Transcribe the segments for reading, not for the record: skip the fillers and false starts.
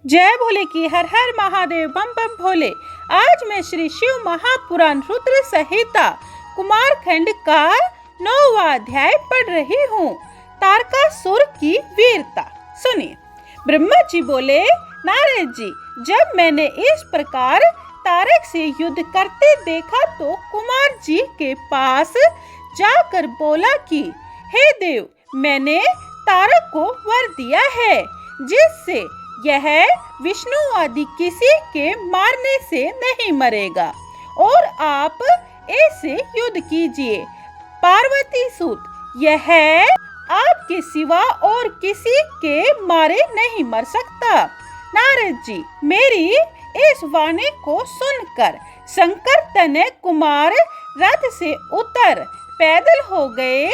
जय भोले की हर हर महादेव बम बम भोले। आज मैं श्री शिव महापुराण रुद्र संहिता कुमारखंड का 9वां अध्याय पढ़ रही हूँ। तारकासुर की वीरता सुनिए। ब्रह्मा जी बोले, नारद जी, जब मैंने इस प्रकार तारक से युद्ध करते देखा तो कुमार जी के पास जाकर बोला कि हे देव, मैंने तारक को वर दिया है जिससे यह विष्णु आदि किसी के मारने से नहीं मरेगा और आप ऐसे युद्ध कीजिए। पार्वती सूत, यह आपके सिवा और किसी के मारे नहीं मर सकता। नारद जी, मेरी इस वाणी को सुनकर शंकर तनय कुमार रथ से उतर पैदल हो गए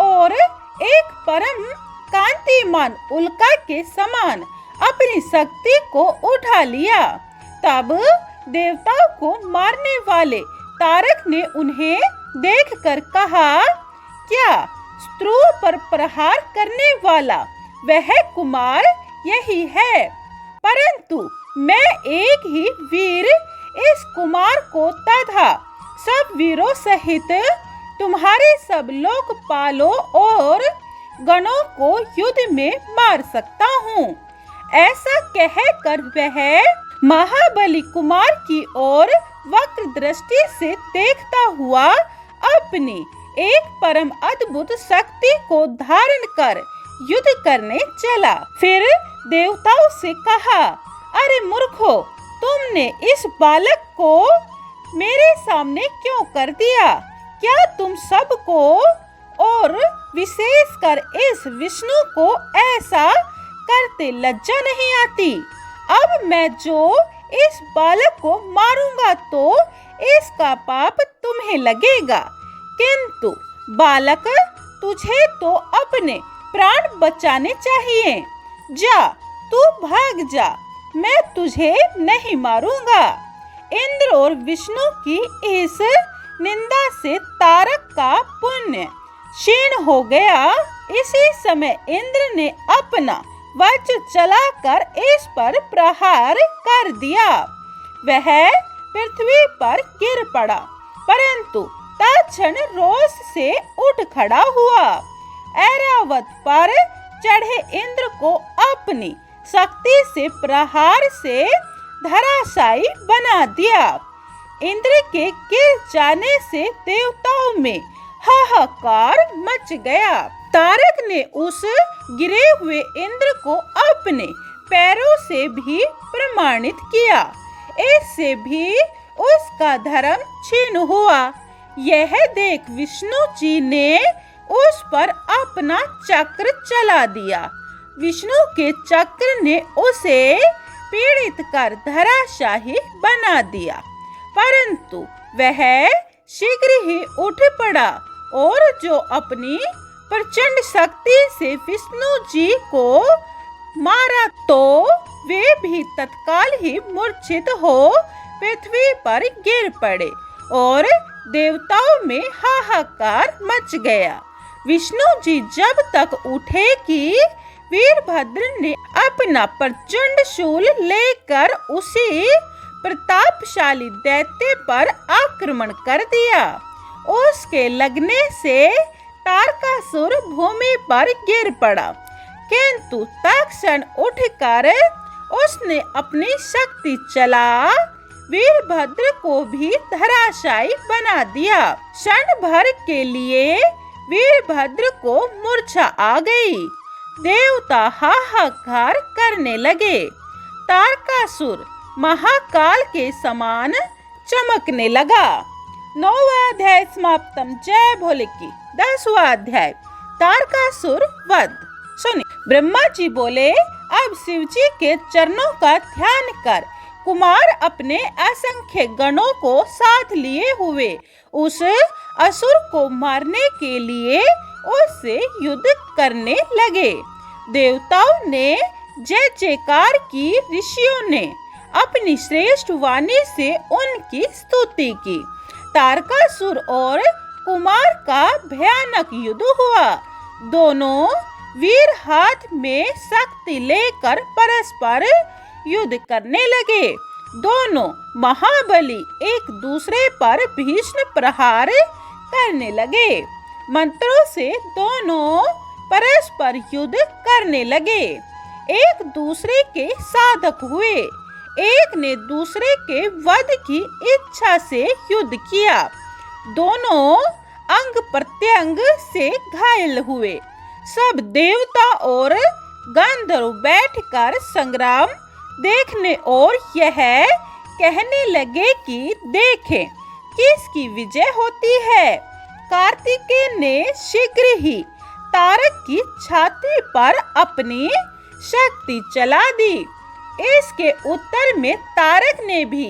और एक परम कांतिमान उल्का के समान अपनी शक्ति को उठा लिया। तब देवताओं को मारने वाले तारक ने उन्हें देखकर कहा, क्या स्त्रु पर प्रहार करने वाला वह कुमार यही है? परंतु मैं एक ही वीर इस कुमार को तथा सब वीरों सहित तुम्हारे सब लोकपालों और गणों को युद्ध में मार सकता हूँ। ऐसा कहकर वह महाबली कुमार की ओर वक्र दृष्टि से देखता हुआ अपनी एक परम अद्भुत शक्ति को धारण कर युद्ध करने चला। फिर देवताओं से कहा, अरे मूर्खो, तुमने इस बालक को मेरे सामने क्यों कर दिया? क्या तुम सबको और विशेषकर इस विष्णु को ऐसा करते लज्जा नहीं आती? अब मैं जो इस बालक को मारूंगा तो इसका पाप तुम्हें लगेगा, किंतु बालक, तुझे तो अपने प्राण बचाने चाहिए। जा, तू भाग जा, मैं तुझे नहीं मारूंगा। इंद्र और विष्णु की इस निंदा से तारक का पुण्य क्षीण हो गया। इसी समय इंद्र ने अपना वज्र चलाकर इस पर प्रहार कर दिया। वह पृथ्वी पर गिर पड़ा, परंतु तत्क्षण रोष से उठ खड़ा हुआ। ऐरावत पर चढ़े इंद्र को अपनी शक्ति से प्रहार से धराशायी बना दिया। इंद्र के गिर जाने से देवताओं में हाहाकार मच गया। तारक ने उस गिरे हुए इंद्र को अपने पैरों से भी प्रमाणित किया। इससे भी उसका धर्म क्षीण हुआ। यह देख विष्णु जी ने उस पर अपना चक्र चला दिया। विष्णु के चक्र ने उसे पीड़ित कर धराशायी बना दिया, परंतु वह शीघ्र ही उठ पड़ा और जो अपनी प्रचंड शक्ति से विष्णु जी को मारा तो वे भी तत्काल ही मूर्छित हो पृथ्वी पर गिर पड़े और देवताओं में हाहाकार मच गया। विष्णु जी जब तक उठे कि वीरभद्र ने अपना प्रचंड शूल लेकर उसी प्रतापशाली दैत्य पर आक्रमण कर दिया। उसके लगने से तारकासुर भूमि पर गिर पड़ा, किंतु तत्क्षण उठकर उसने अपनी शक्ति चला वीरभद्र को भी धराशायी बना दिया। क्षण भर के लिए वीरभद्र को मूर्छा आ गई। देवता हाहाकार करने लगे। तारकासुर महाकाल के समान चमकने लगा। 9वां अध्याय समाप्तम। जय भोले की। 10वां अध्याय तारकासुर वध। सुनिए। ब्रह्मा जी बोले, अब शिव जी के चरणों का ध्यान कर कुमार अपने असंख्य गणों को साथ लिए हुए उस असुर को मारने के लिए उससे युद्ध करने लगे। देवताओं ने जय जयकार की, ऋषियों ने अपनी श्रेष्ठ वाणी से उनकी स्तुति की। तारकासुर और कुमार का भयानक युद्ध हुआ। दोनों वीर हाथ में शक्ति लेकर परस्पर युद्ध करने लगे। दोनों महाबली एक दूसरे पर भीषण प्रहार करने लगे। मंत्रों से दोनों परस्पर युद्ध करने लगे। एक दूसरे के साधक हुए। एक ने दूसरे के वध की इच्छा से युद्ध किया। दोनों अंग प्रत्यंग से घायल हुए। सब देवता और गंधर्व बैठकर संग्राम देखने और यह कहने लगे कि देखें किसकी विजय होती है। कार्तिकेय ने शीघ्र ही तारक की छाती पर अपनी शक्ति चला दी। इसके उत्तर में तारक ने भी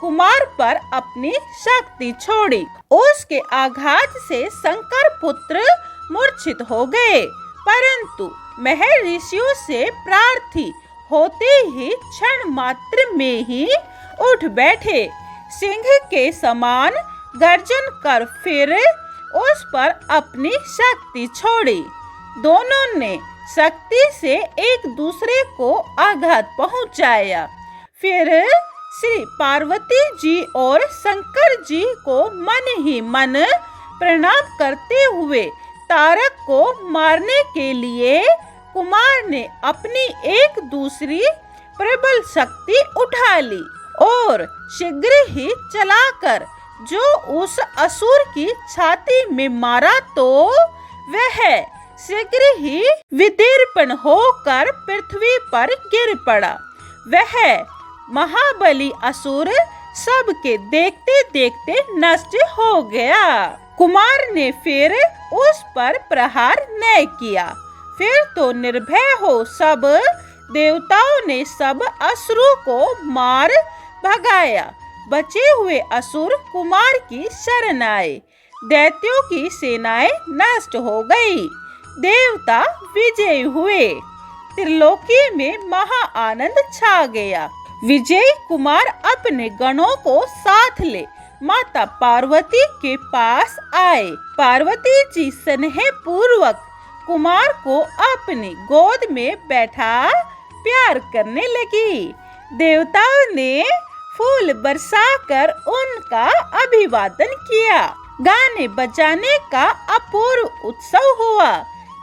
कुमार पर अपनी शक्ति छोड़ी। उसके आघात से शंकर पुत्र मूर्छित हो गए, परंतु महर्षियों से प्रार्थी होते ही क्षण मात्र में ही उठ बैठे। सिंह के समान गर्जन कर फिर उस पर अपनी शक्ति छोड़ी। दोनों ने शक्ति से एक दूसरे को आघात पहुंचाया। फिर श्री पार्वती जी और शंकर जी को मन ही मन प्रणाम करते हुए तारक को मारने के लिए कुमार ने अपनी एक दूसरी प्रबल शक्ति उठा ली और शीघ्र ही चलाकर जो उस असुर की छाती में मारा, तो वह शीघ्र ही विदीर्पण होकर पृथ्वी पर गिर पड़ा। वह महाबली असुर सबके देखते देखते नष्ट हो गया। कुमार ने फिर उस पर प्रहार न किया। फिर तो निर्भय हो सब देवताओं ने सब असुरों को मार भगाया। बचे हुए असुर कुमार की शरण आए। दैत्यों की सेनाएं नष्ट हो गई। देवता विजयी हुए। त्रिलोकी में महा आनंद छा गया। विजयी कुमार अपने गणों को साथ ले माता पार्वती के पास आए। पार्वती जी स्नेह पूर्वक कुमार को अपनी गोद में बैठा प्यार करने लगी। देवताओं ने फूल बरसाकर उनका अभिवादन किया। गाने बजाने का अपूर्व उत्सव हुआ।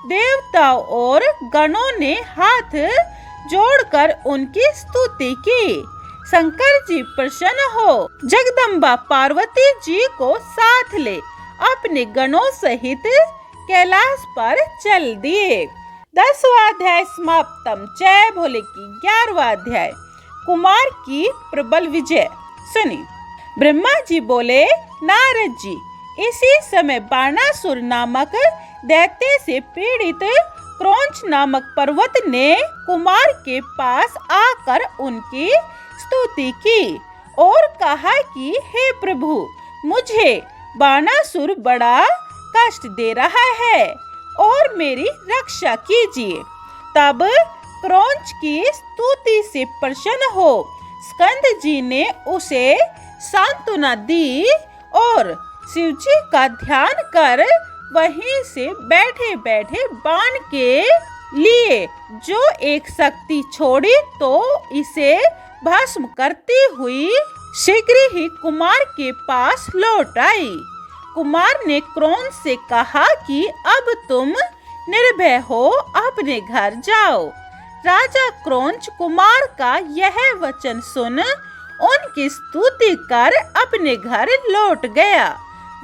देवताओं और गणों ने हाथ जोड़कर उनकी स्तुति की। शंकर जी प्रसन्न हो जगदम्बा पार्वती जी को साथ ले अपने गणों सहित कैलाश पर चल दिए। 10वां अध्याय समाप्तम। जय भोले की 11वां अध्याय कुमार की प्रबल विजय। सुनी। ब्रह्मा जी बोले, नारद जी, इसी समय बाणासुर नामक दैत्य से पीड़ित क्रौंच नामक पर्वत ने कुमार के पास आकर उनकी स्तुति की और कहा कि हे प्रभु, मुझे बाणासुर बड़ा कष्ट दे रहा है और मेरी रक्षा कीजिए। तब क्रौंच की स्तुति से प्रसन्न हो स्कंद जी ने उसे सांत्वना दी और शिवजी का ध्यान कर वहीं से बैठे बैठे बाण के लिए जो एक शक्ति छोड़ी, तो इसे भस्म करती हुई शीघ्र ही कुमार के पास लौट आई। कुमार ने क्रौंच से कहा कि अब तुम निर्भय हो, अपने घर जाओ। राजा क्रौंच कुमार का यह वचन सुन उनकी स्तुति कर अपने घर लौट गया।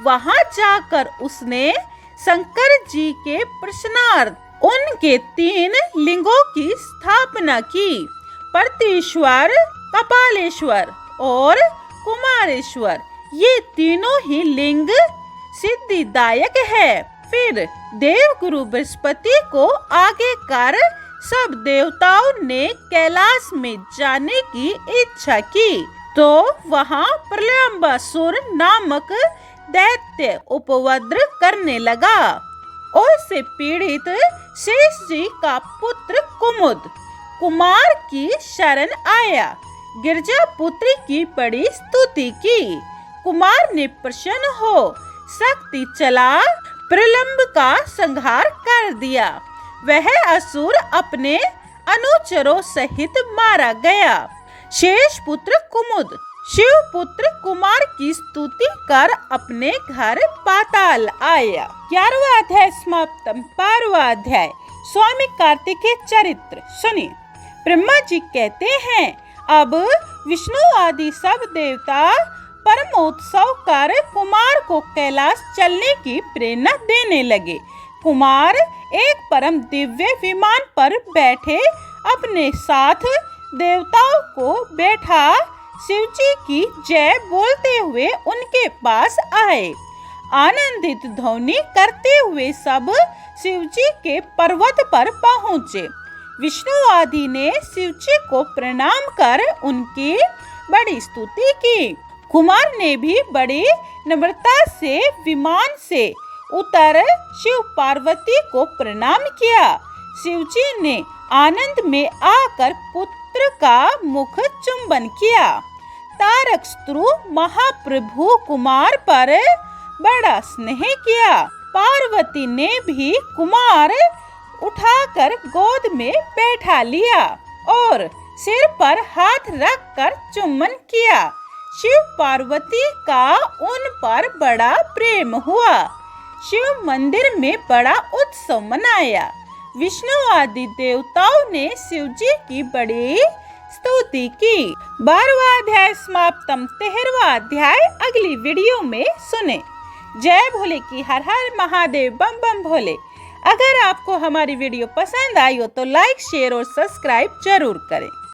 वहां जाकर उसने शंकर जी के प्रश्नार्थ उनके 3 लिंगों की स्थापना की, प्रतीश्वर, कपालेश्वर और कुमारेश्वर। ये तीनों ही लिंग सिद्धिदायक है। फिर देवगुरु बृहस्पति को आगे कर सब देवताओं ने कैलाश में जाने की इच्छा की, तो वहां प्रलंबासुर नामक दैत्य उपद्रव करने लगा। उससे पीड़ित शेष जी का पुत्र कुमुद कुमार की शरण आया। गिरजा पुत्री की बड़ी स्तुति की। कुमार ने प्रसन्न हो शक्ति चला प्रलंब का संहार कर दिया। वह असुर अपने अनुचरों सहित मारा गया। शेष पुत्र कुमुद शिव पुत्र कुमार की स्तुति कर अपने घर पाताल आया। 11वां अध्याय समाप्त। 12वां अध्याय स्वामी कार्तिकेय चरित्र सुनिए। ब्रह्मा जी कहते हैं, अब विष्णु आदि सब देवता परमोत्सव कर कुमार को कैलाश चलने की प्रेरणा देने लगे। कुमार एक परम दिव्य विमान पर बैठे अपने साथ देवताओं को बैठा शिवजी की जय बोलते हुए उनके पास आए। आनंदित ध्वनि करते हुए सब शिवजी के पर्वत पर पहुँचे। विष्णु आदि ने शिवजी को प्रणाम कर उनकी बड़ी स्तुति की। कुमार ने भी बड़ी नम्रता से विमान से उतर शिव पार्वती को प्रणाम किया। शिवजी ने आनंद में आकर पुत्र का मुख चुंबन किया। तारकस्त्रु महाप्रभु कुमार पर बड़ा स्नेह किया। पार्वती ने भी कुमार उठाकर गोद में बैठा लिया और सिर पर हाथ रखकर चुम्बन किया। शिव पार्वती का उन पर बड़ा प्रेम हुआ। शिव मंदिर में बड़ा उत्सव मनाया। विष्णु आदि देवताओं ने शिवजी की बड़ी स्तुति की। 12वां अध्याय समाप्त। 13वां अध्याय अगली वीडियो में सुने। जय भोले की हर हर महादेव, बम बम भोले। अगर आपको हमारी वीडियो पसंद आई हो तो लाइक, शेयर और सब्सक्राइब जरूर करें।